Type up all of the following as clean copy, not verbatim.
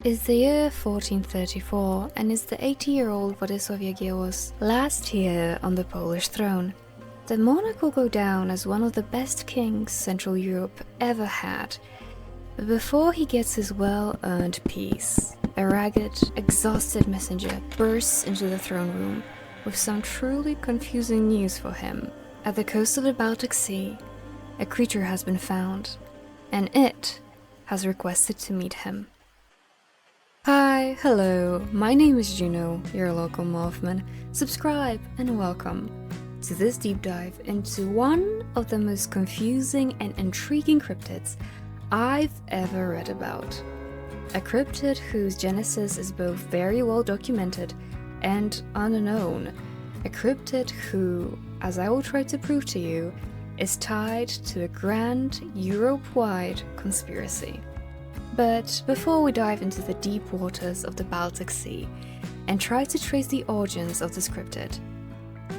Is the year 1434 and is the 80-year-old Władysław Jagiełłos last year on the Polish throne. The monarch will go down as one of the best kings Central Europe ever had. But before he gets his well-earned peace, a ragged, exhausted messenger bursts into the throne room with some truly confusing news for him. At the coast of the Baltic Sea, a creature has been found, and it has requested to meet him. Hi, hello, my name is Juno, your local Mothman. Subscribe and welcome to this deep dive into one of the most confusing and intriguing cryptids I've ever read about. A cryptid whose genesis is both very well documented and unknown. A cryptid who, as I will try to prove to you, is tied to a grand Europe-wide conspiracy. But before we dive into the deep waters of the Baltic Sea and try to trace the origins of this cryptid,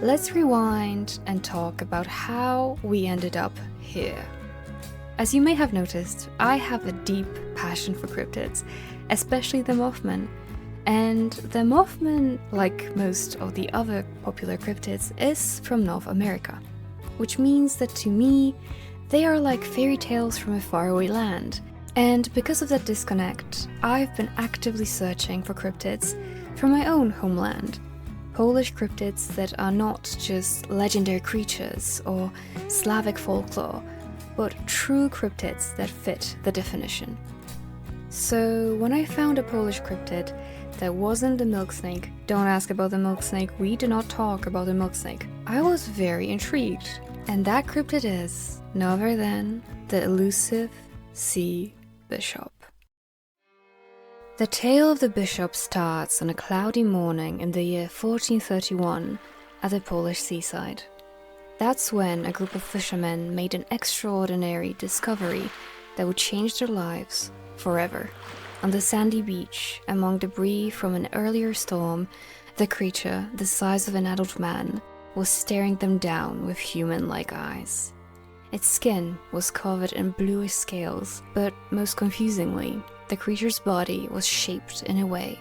let's rewind and talk about how we ended up here. As you may have noticed, I have a deep passion for cryptids, especially the Mothman. And the Mothman, like most of the other popular cryptids, is from North America, which means that to me, they are like fairy tales from a faraway land. And because of that disconnect, I've been actively searching for cryptids from my own homeland. Polish cryptids that are not just legendary creatures or Slavic folklore, but true cryptids that fit the definition. So when I found a Polish cryptid that wasn't the milk snake, don't ask about the milk snake, we do not talk about the milk snake, I was very intrigued. And that cryptid is no other than the elusive sea bishop. The tale of the bishop starts on a cloudy morning in the year 1431 at the Polish seaside. That's when a group of fishermen made an extraordinary discovery that would change their lives forever. On the sandy beach, among debris from an earlier storm, the creature, the size of an adult man, was staring them down with human-like eyes. Its skin was covered in bluish scales, but most confusingly, the creature's body was shaped in a way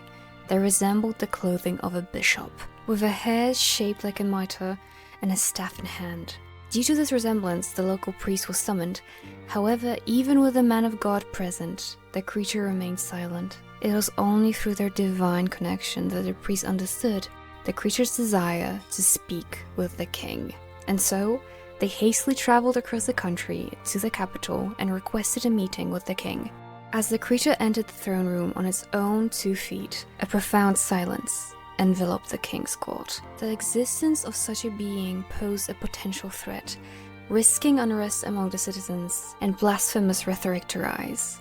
that resembled the clothing of a bishop, with a head shaped like a mitre and a staff in hand. Due to this resemblance, the local priest was summoned. However, even with the man of God present, the creature remained silent. It was only through their divine connection that the priest understood the creature's desire to speak with the king. And so, they hastily traveled across the country to the capital and requested a meeting with the king. As the creature entered the throne room on its own 2 feet, a profound silence enveloped the king's court. The existence of such a being posed a potential threat, risking unrest among the citizens and blasphemous rhetoric to rise.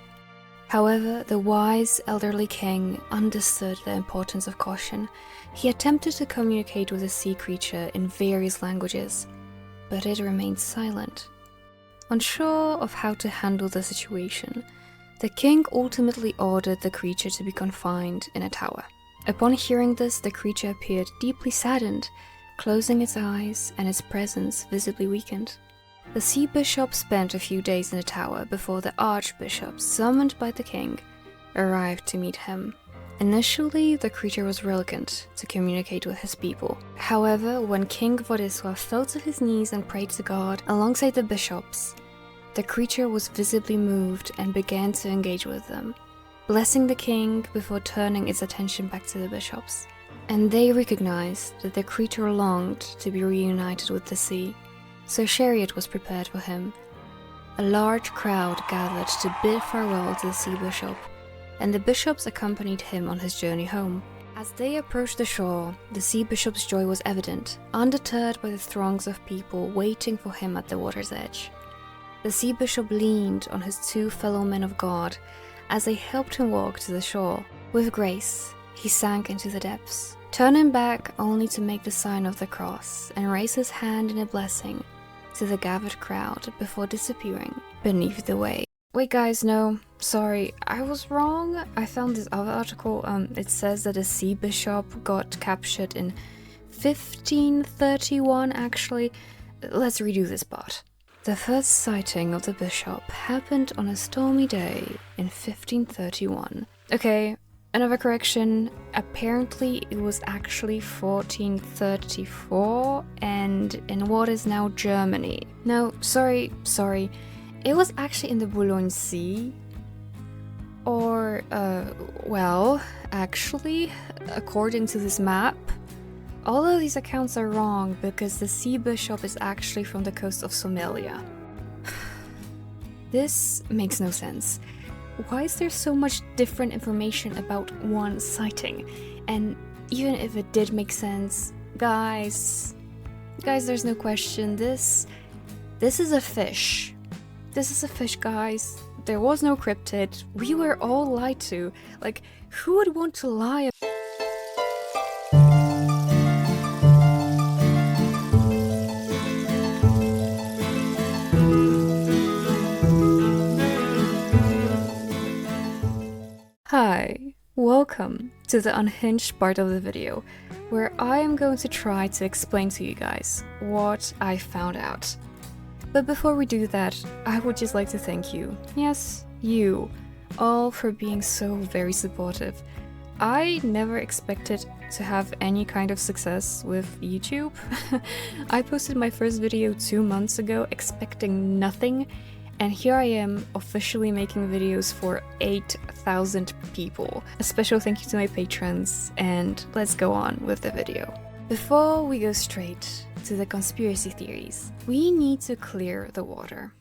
However, the wise elderly king understood the importance of caution. He attempted to communicate with the sea creature in various languages, but it remained silent. Unsure of how to handle the situation, the king ultimately ordered the creature to be confined in a tower. Upon hearing this, the creature appeared deeply saddened, closing its eyes and its presence visibly weakened. The sea bishop spent a few days in the tower before the archbishop, summoned by the king, arrived to meet him. Initially, the creature was reluctant to communicate with his people. However, when King Władysław fell to his knees and prayed to God alongside the bishops, the creature was visibly moved and began to engage with them, blessing the king before turning its attention back to the bishops. And they recognized that the creature longed to be reunited with the sea, so a chariot was prepared for him. A large crowd gathered to bid farewell to the sea bishop, and the bishops accompanied him on his journey home. As they approached the shore, the sea bishop's joy was evident, undeterred by the throngs of people waiting for him at the water's edge. The sea bishop leaned on his 2 fellow men of God as they helped him walk to the shore. With grace, he sank into the depths, turning back only to make the sign of the cross and raise his hand in a blessing to the gathered crowd before disappearing beneath the waves. Wait guys, no, sorry, I was wrong. I found this other article, it says that a sea bishop got captured in 1531 actually. Let's redo this part. The first sighting of the bishop happened on a stormy day in 1531. Okay, Another correction, apparently it was actually 1434 and in what is now Germany. No, sorry, it was actually in the Boulogne Sea. Or, well, actually, according to this map, all of these accounts are wrong because the sea bishop is actually from the coast of Somalia. This makes no sense. Why is there so much different information about one sighting? And even if it did make sense, guys, there's no question, this is a fish. This is a fish, guys. There was no cryptid. We were all lied to. Like, who would want to lie? Hi, welcome to the unhinged part of the video, where I am going to try to explain to you guys what I found out. But before we do that, I would just like to thank you, yes, you, all for being so very supportive. I never expected to have any kind of success with YouTube. I posted my first video 2 months ago expecting nothing, and here I am officially making videos for 8,000 people. A special thank you to my patrons, and let's go on with the video. Before we go straight to the conspiracy theories, we need to clear the water.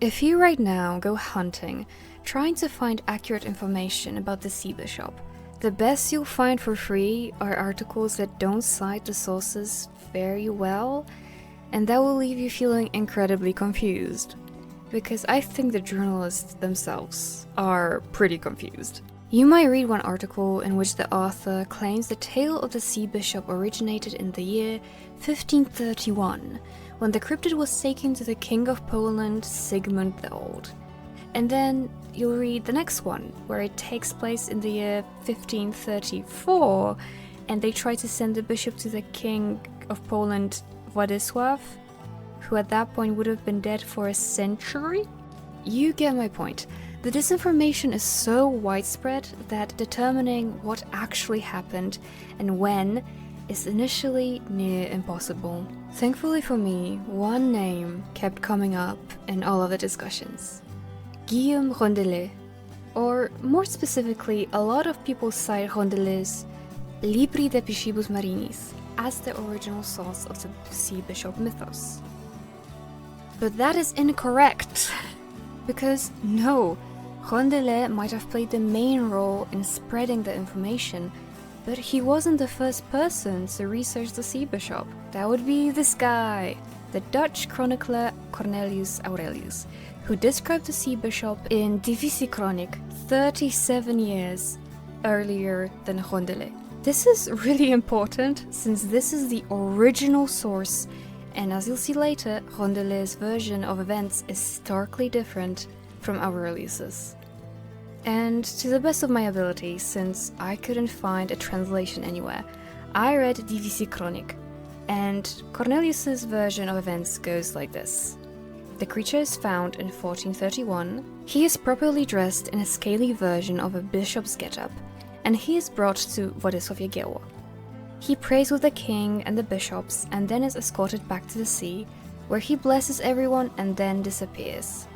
If you right now go hunting, trying to find accurate information about the sea bishop, the best you'll find for free are articles that don't cite the sources very well, and that will leave you feeling incredibly confused. Because I think the journalists themselves are pretty confused. You might read one article in which the author claims the tale of the sea bishop originated in the year 1531, when the cryptid was taken to the King of Poland, Sigmund the Old. And then you'll read the next one, where it takes place in the year 1534, and they try to send the bishop to the King of Poland, Władysław, who at that point would have been dead for a century? You get my point. The disinformation is so widespread that determining what actually happened and when is initially near impossible. Thankfully for me, one name kept coming up in all of the discussions. Guillaume Rondelet, or more specifically, a lot of people cite Rondelet's Libri de Piscibus Marinis as the original source of the sea bishop mythos. But that is incorrect, because no, Rondelet might have played the main role in spreading the information, but he wasn't the first person to research the sea bishop. That would be this guy, the Dutch chronicler Cornelius Aurelius, who described the sea bishop in Divisi Chronic 37 years earlier than Rondelet. This is really important since this is the original source, and as you'll see later, Rondelet's version of events is starkly different from Aurelius's. And to the best of my ability, since I couldn't find a translation anywhere, I read Divisi Chronic, and Cornelius's version of events goes like this. The creature is found in 1431. He is properly dressed in a scaly version of a bishop's getup, and he is brought to Władysław. He prays with the king and the bishops and then is escorted back to the sea, where he blesses everyone and then disappears.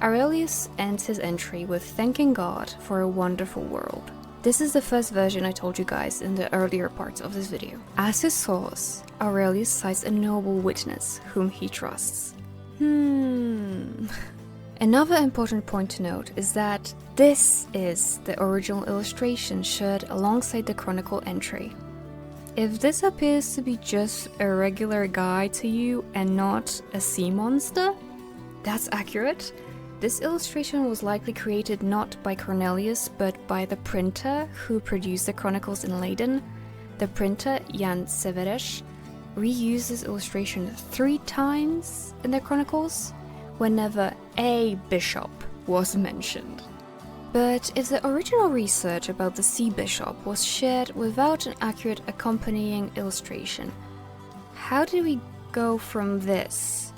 Aurelius ends his entry with thanking God for a wonderful world. This is the first version I told you guys in the earlier parts of this video. As his source, Aurelius cites a noble witness whom he trusts. Another important point to note is that this is the original illustration shared alongside the chronicle entry. If this appears to be just a regular guy to you and not a sea monster, that's accurate. This illustration was likely created not by Cornelius but by the printer who produced the chronicles in Leiden. The printer, Jan Severes, reused this illustration 3 times in the chronicles whenever a bishop was mentioned. But if the original research about the sea bishop was shared without an accurate accompanying illustration, how did we go from this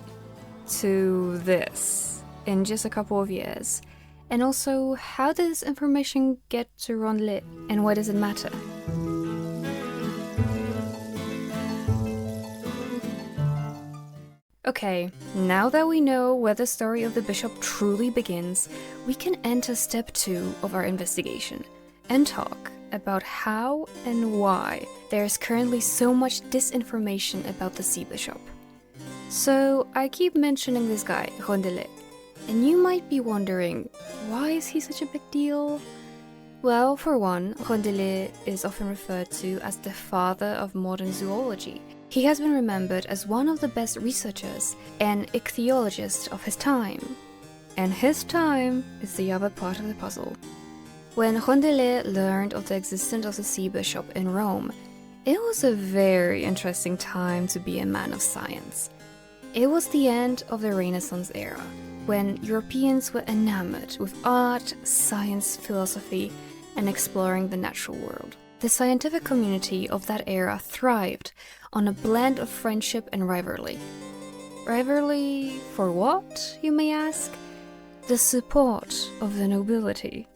to this in just a couple of years? And also, how did this information get to Rondelet, and why does it matter? Okay, now that we know where the story of the bishop truly begins, we can enter step 2 of our investigation and talk about how and why there is currently so much disinformation about the sea bishop. So, I keep mentioning this guy, Rondelet, and you might be wondering, why is he such a big deal? Well, for one, Rondelet is often referred to as the father of modern zoology. He has been remembered as one of the best researchers and ichthyologists of his time. And his time is the other part of the puzzle. When Rondelet learned of the existence of the sea bishop in Rome, it was a very interesting time to be a man of science. It was the end of the Renaissance era, when Europeans were enamored with art, science, philosophy, and exploring the natural world. The scientific community of that era thrived on a blend of friendship and rivalry. Rivalry for what, you may ask? The support of the nobility.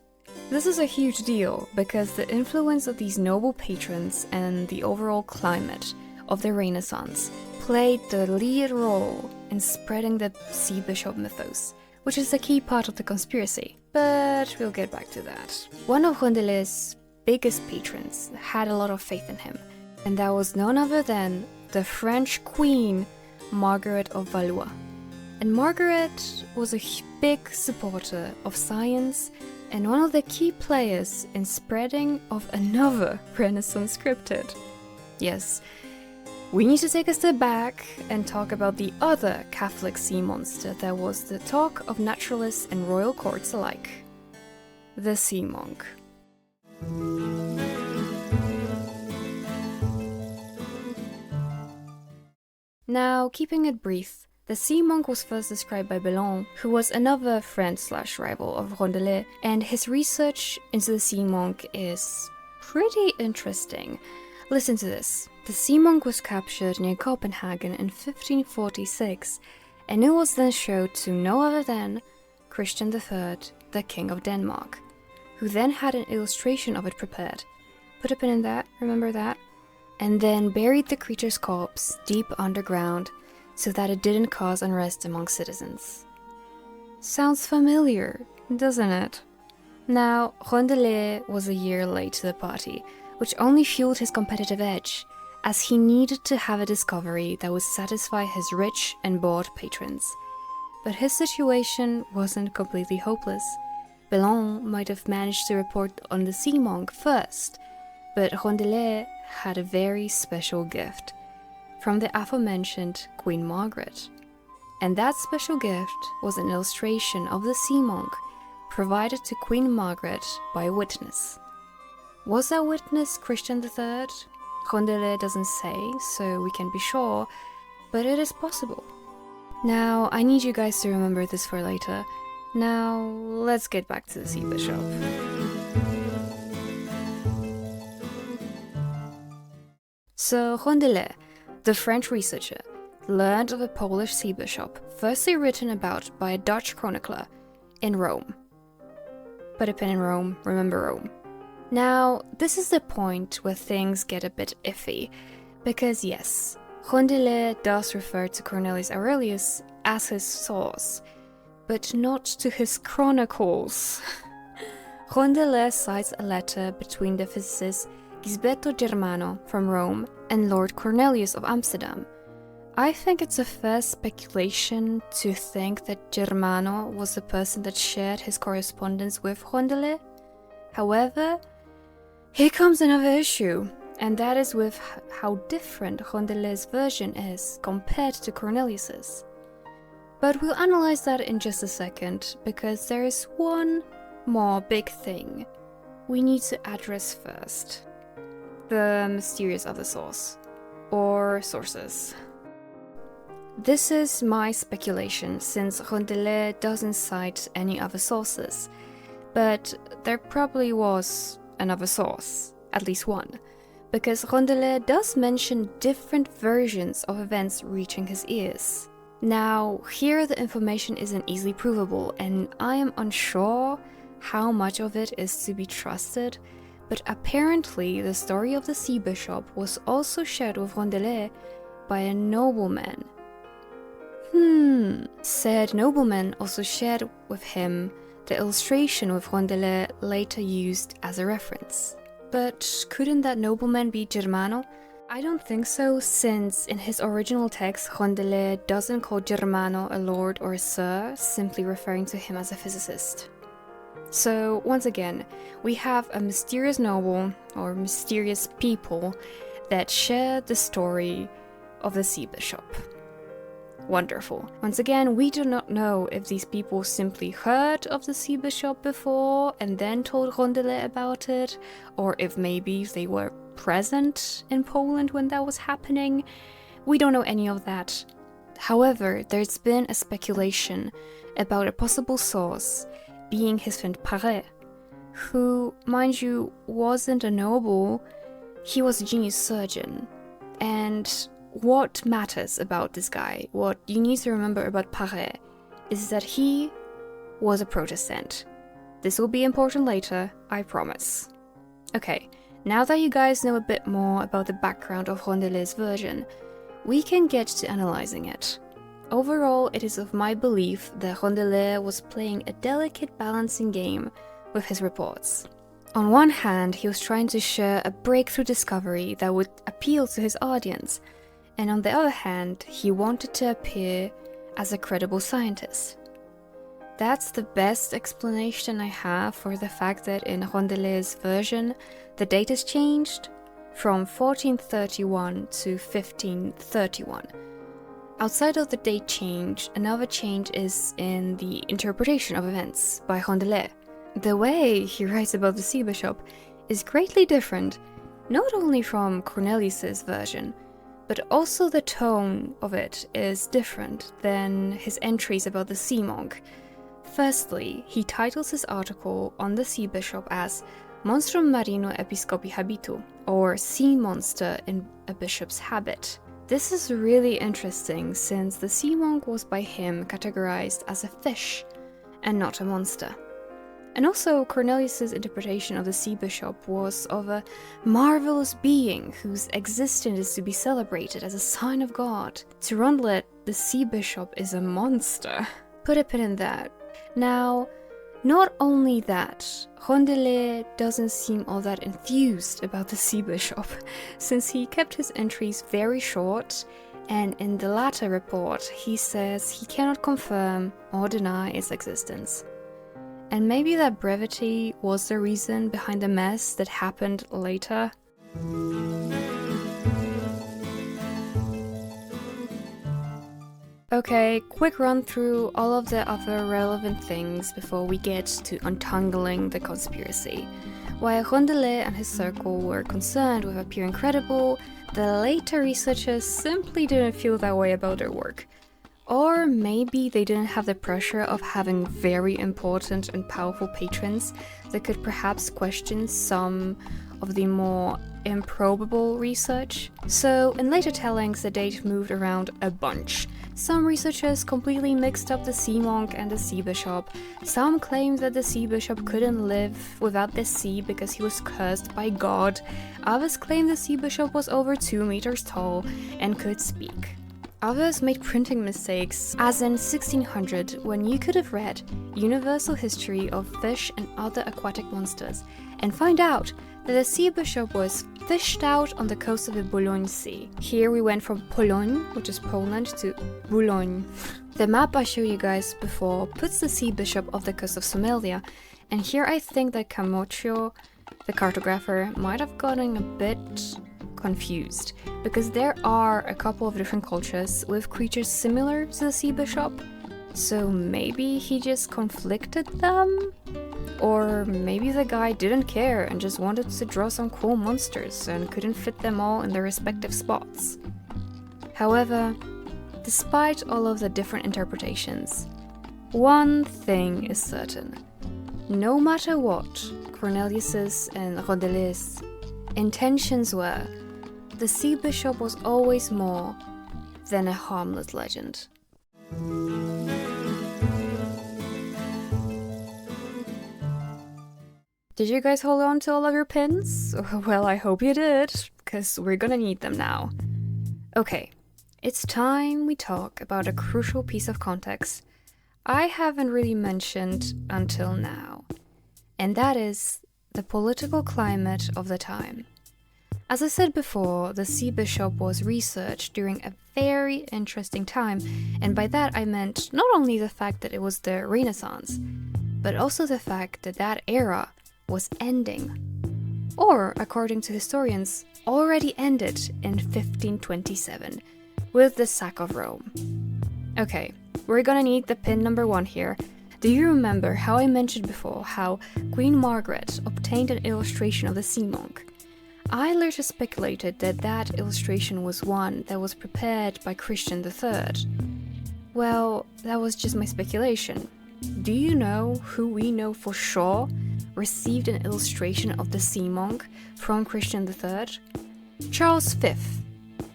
This is a huge deal because the influence of these noble patrons and the overall climate of the Renaissance played the lead role in spreading the sea bishop mythos, which is a key part of the conspiracy. But we'll get back to that. One of Rondelet's biggest patrons had a lot of faith in him, and that was none other than the French queen, Margaret of Valois. And Margaret was a big supporter of science and one of the key players in spreading of another Renaissance cryptid. Yes, we need to take a step back and talk about the other Catholic sea monster that was the talk of naturalists and royal courts alike. The sea monk. Now, keeping it brief, the sea monk was first described by Belon, who was another friend/rival of Rondelet, and his research into the sea monk is pretty interesting. Listen to this. The sea monk was captured near Copenhagen in 1546, and it was then showed to no other than Christian III, the King of Denmark, who then had an illustration of it prepared. Put a pin in that, remember that? And then buried the creature's corpse deep underground so that it didn't cause unrest among citizens. Sounds familiar, doesn't it? Now, Rondelet was a year late to the party, which only fueled his competitive edge, as he needed to have a discovery that would satisfy his rich and bored patrons. But his situation wasn't completely hopeless. Belon might have managed to report on the sea monk first, but Rondelet had a very special gift from the aforementioned Queen Margaret. And that special gift was an illustration of the sea monk provided to Queen Margaret by a witness. Was that witness Christian III? Rondelet doesn't say, so we can be sure, but it is possible. Now, I need you guys to remember this for later. Now, let's get back to the sea bishop. So, Rondelet, the French researcher, learned of a Polish sea bishop, firstly written about by a Dutch chronicler in Rome. Put a pin in Rome, remember Rome. Now, this is the point where things get a bit iffy, because yes, Rondelet does refer to Cornelius Aurelius as his source, but not to his chronicles. Rondelet cites a letter between the physicist Gisberto Germano from Rome and Lord Cornelius of Amsterdam. I think it's a fair speculation to think that Germano was the person that shared his correspondence with Rondelet. However, here comes another issue, and that is with how different Rondelet's version is compared to Cornelius's. But we'll analyze that in just a second, because there is one more big thing we need to address first. The mysterious other source, or sources. This is my speculation, since Rondelet doesn't cite any other sources, but there probably was another source, at least one, because Rondelet does mention different versions of events reaching his ears. Now, here the information isn't easily provable, and I am unsure how much of it is to be trusted, but apparently the story of the sea bishop was also shared with Rondelet by a nobleman. Said nobleman also shared with him the illustration with Rondelet later used as a reference. But couldn't that nobleman be Germano? I don't think so, since in his original text, Rondelet doesn't call Germano a lord or a sir, simply referring to him as a physicist. So, once again, we have a mysterious noble, or mysterious people, that share the story of the sea bishop. Wonderful. Once again, we do not know if these people simply heard of the sea bishop before and then told Rondelet about it, or if maybe they were present in Poland when that was happening. We don't know any of that. However, there's been a speculation about a possible source being his friend Paré, who, mind you, wasn't a noble, he was a genius surgeon. And what matters about this guy, what you need to remember about Paré, is that he was a Protestant. This will be important later, I promise. Okay, now that you guys know a bit more about the background of Rondelet's version, we can get to analyzing it. Overall, it is of my belief that Rondelet was playing a delicate balancing game with his reports. On one hand, he was trying to share a breakthrough discovery that would appeal to his audience, and on the other hand, he wanted to appear as a credible scientist. That's the best explanation I have for the fact that in Rondelet's version, the date is changed from 1431 to 1531. Outside of the date change, another change is in the interpretation of events by Rondelet. The way he writes about the sea bishop is greatly different, not only from Cornelius's version, but also the tone of it is different than his entries about the sea monk. Firstly, he titles his article on the sea bishop as Monstrum Marino Episcopi Habitu, or sea monster in a bishop's habit. This is really interesting since the sea monk was by him categorized as a fish and not a monster. And also Cornelius's interpretation of the sea bishop was of a marvelous being whose existence is to be celebrated as a sign of God. To Rondelet, the sea bishop is a monster. Put a pin in that. Now, not only that, Rondelet doesn't seem all that enthused about the sea bishop, since he kept his entries very short, and in the latter report he says he cannot confirm or deny its existence. And maybe that brevity was the reason behind the mess that happened later. Okay, quick run through all of the other relevant things before we get to untangling the conspiracy. While Rondelet and his circle were concerned with appearing credible, the later researchers simply didn't feel that way about their work. Or maybe they didn't have the pressure of having very important and powerful patrons that could perhaps question some of the more improbable research. So in later tellings, the date moved around a bunch. Some researchers completely mixed up the sea monk and the sea bishop. Some claimed that the sea bishop couldn't live without the sea because he was cursed by God. Others claimed the sea bishop was over 2 meters tall and could speak. Others made printing mistakes, as in 1600, when you could have read Universal History of Fish and Other Aquatic Monsters and find out that the sea bishop was fished out on the coast of the Boulogne Sea. Here we went from Pologne, which is Poland, to Boulogne. The map I showed you guys before puts the sea bishop off the coast of Somalia, and here I think that Camoccio, the cartographer, might have gotten a bit confused, because there are a couple of different cultures with creatures similar to the sea bishop, so maybe he just conflicted them? Or maybe the guy didn't care and just wanted to draw some cool monsters and couldn't fit them all in their respective spots. However, despite all of the different interpretations, one thing is certain. No matter what Cornelius's and Rondelet's intentions were, the sea bishop was always more than a harmless legend. Did you guys hold on to all of your pins? Well, I hope you did, because we're gonna need them now. Okay, it's time we talk about a crucial piece of context I haven't really mentioned until now, and that is the political climate of the time. As I said before, the sea bishop was researched during a very interesting time, and by that I meant not only the fact that it was the Renaissance, but also the fact that that era was ending. Or, according to historians, already ended in 1527, with the sack of Rome. Okay, we're gonna need the pin number 1 here. Do you remember how I mentioned before how Queen Margaret obtained an illustration of the sea monk? I later speculated that that illustration was one that was prepared by Christian III. Well, that was just my speculation. Do you know who we know for sure received an illustration of the sea monk from Christian III? Charles V.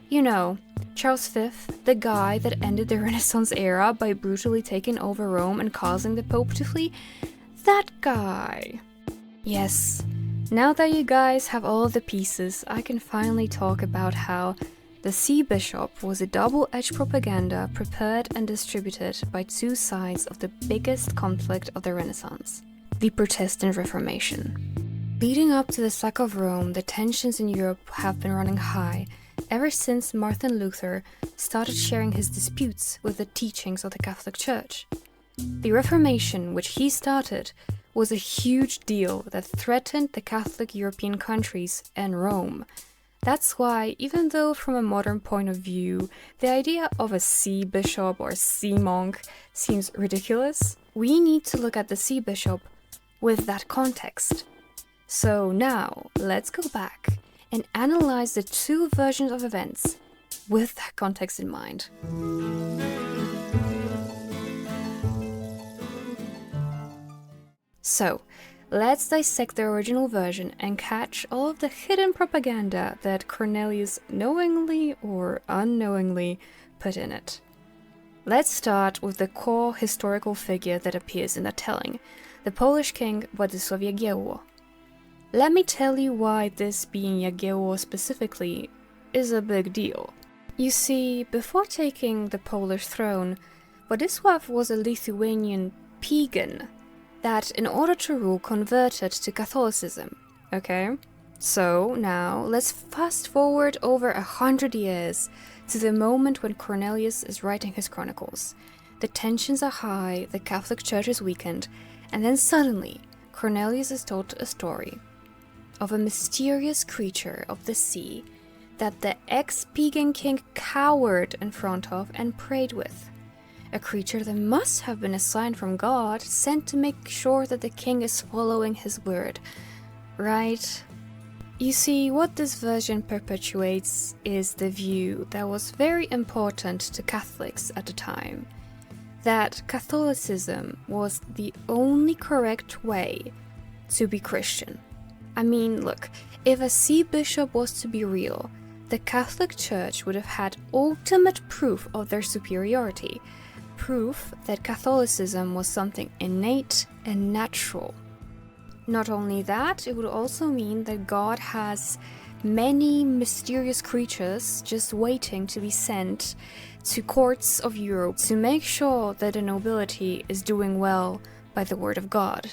You know, Charles V, the guy that ended the Renaissance era by brutally taking over Rome and causing the Pope to flee? That guy. Yes, now that you guys have all of the pieces, I can finally talk about how the sea bishop was a double-edged propaganda prepared and distributed by two sides of the biggest conflict of the Renaissance, the Protestant Reformation. Leading up to the sack of Rome, the tensions in Europe have been running high ever since Martin Luther started sharing his disputes with the teachings of the Catholic Church. The Reformation, which he started, was a huge deal that threatened the Catholic European countries and Rome. That's why, even though from a modern point of view, the idea of a sea bishop or sea monk seems ridiculous, we need to look at the sea bishop with that context. So now, let's go back and analyze the two versions of events with that context in mind. So, let's dissect the original version and catch all of the hidden propaganda that Cornelius knowingly or unknowingly put in it. Let's start with the core historical figure that appears in the telling, the Polish king Władysław Jagiełło. Let me tell you why this being Jagiełło specifically is a big deal. You see, before taking the Polish throne, Władysław was a Lithuanian pagan that, in order to rule, converted to Catholicism, okay? So, now, let's fast forward over 100 years to the moment when Cornelius is writing his chronicles. The tensions are high, the Catholic Church is weakened, and then suddenly, Cornelius is told a story of a mysterious creature of the sea that the ex-pagan king cowered in front of and prayed with. A creature that must have been a sign from God, sent to make sure that the king is following his word, right? You see, what this version perpetuates is the view that was very important to Catholics at the time, that Catholicism was the only correct way to be Christian. I mean, look, if a sea bishop was to be real, the Catholic Church would have had ultimate proof of their superiority, proof that Catholicism was something innate and natural. Not only that, it would also mean that God has many mysterious creatures just waiting to be sent to courts of Europe to make sure that the nobility is doing well by the word of God.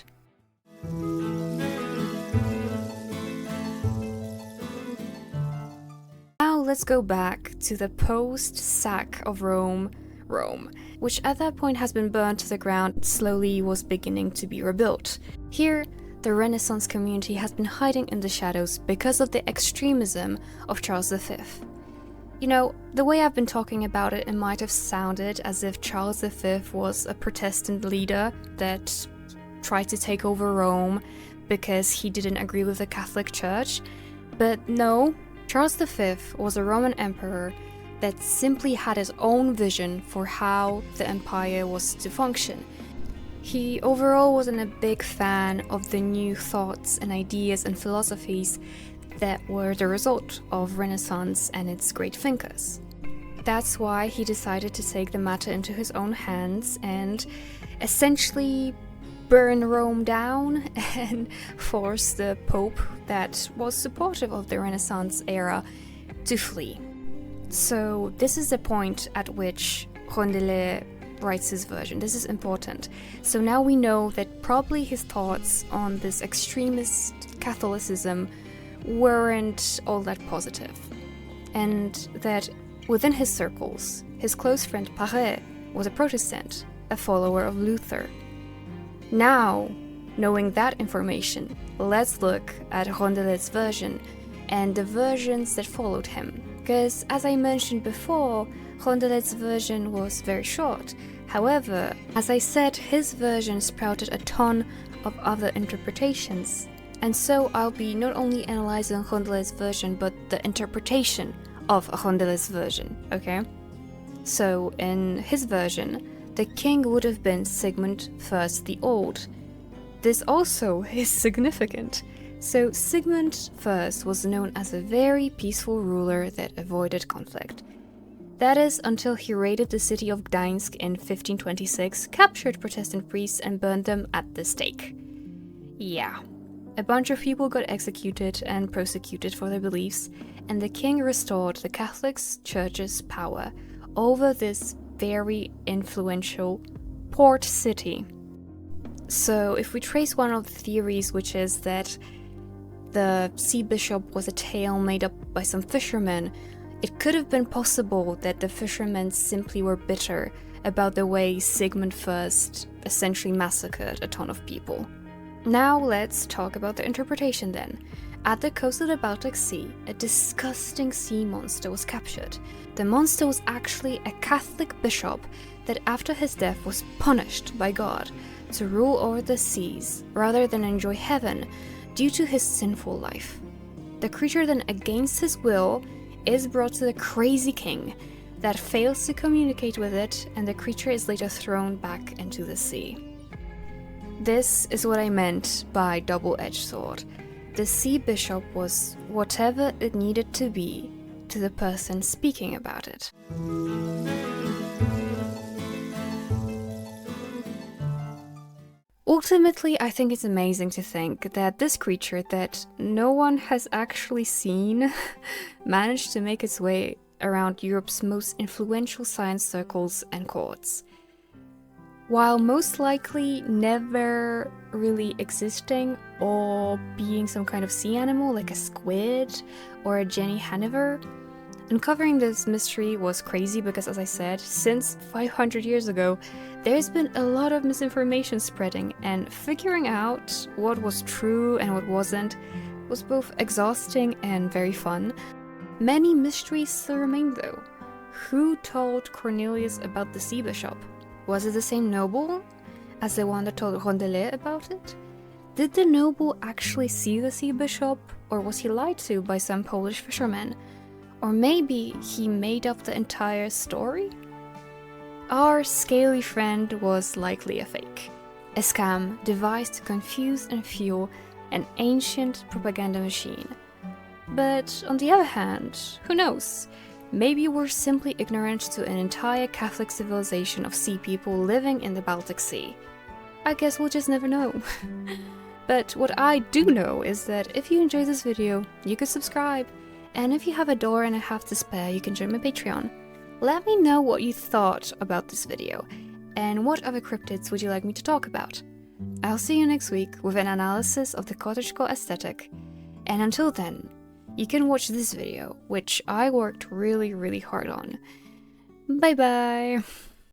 Now let's go back to the post-sack of Rome, which at that point has been burnt to the ground, slowly was beginning to be rebuilt. Here, the Renaissance community has been hiding in the shadows because of the extremism of Charles V. You know, the way I've been talking about it, it might have sounded as if Charles V was a Protestant leader that tried to take over Rome because he didn't agree with the Catholic Church, but no, Charles V was a Roman emperor that simply had his own vision for how the empire was to function. He overall wasn't a big fan of the new thoughts and ideas and philosophies that were the result of Renaissance and its great thinkers. that's why he decided to take the matter into his own hands and essentially burn Rome down and force the Pope that was supportive of the Renaissance era to flee. So this is the point at which Rondelet writes his version. This is important. So now we know that probably his thoughts on this extremist Catholicism weren't all that positive, and that within his circles, his close friend Paré was a Protestant, a follower of Luther. Now, knowing that information, let's look at Rondelet's version and the versions that followed him. Because, as I mentioned before, Rondelet's version was very short. However, as I said, his version sprouted a ton of other interpretations. And so I'll be not only analyzing Rondelet's version, but the interpretation of Rondelet's version, okay? So, in his version, the king would have been Sigmund I the Old. This also is significant. So Sigmund I was known as a very peaceful ruler that avoided conflict. That is until he raided the city of Gdańsk in 1526, captured Protestant priests and burned them at the stake. Yeah, a bunch of people got executed and prosecuted for their beliefs, and the king restored the Catholic Church's power over this very influential port city. So if we trace one of the theories, which is that the sea bishop was a tale made up by some fishermen, it could have been possible that the fishermen simply were bitter about the way Sigmund I essentially massacred a ton of people. Now let's talk about the interpretation then. At the coast of the Baltic Sea, a disgusting sea monster was captured. The monster was actually a Catholic bishop that after his death was punished by God to rule over the seas rather than enjoy heaven due to his sinful life. The creature then, against his will, is brought to the crazy king that fails to communicate with it, and the creature is later thrown back into the sea. This is what I meant by double-edged sword. The sea bishop was whatever it needed to be to the person speaking about it. Ultimately, I think it's amazing to think that this creature that no one has actually seen managed to make its way around Europe's most influential science circles and courts. While most likely never really existing or being some kind of sea animal like a squid or a Jenny Hanover, uncovering this mystery was crazy because, as I said, since 500 years ago, there's been a lot of misinformation spreading, and figuring out what was true and what wasn't was both exhausting and very fun. Many mysteries still remain though. Who told Cornelius about the sea bishop? Was it the same noble as the one that told Rondelet about it? Did the noble actually see the sea bishop, or was he lied to by some Polish fishermen? Or maybe he made up the entire story? Our scaly friend was likely a fake, a scam devised to confuse and fuel an ancient propaganda machine. But on the other hand, who knows? Maybe we're simply ignorant to an entire Catholic civilization of sea people living in the Baltic Sea. I guess we'll just never know. But what I do know is that if you enjoyed this video, you could subscribe. And if you have $1.50 to spare, you can join my Patreon. Let me know what you thought about this video, and what other cryptids would you like me to talk about. I'll see you next week with an analysis of the cottagecore aesthetic, and until then, you can watch this video, which I worked really hard on. Bye bye!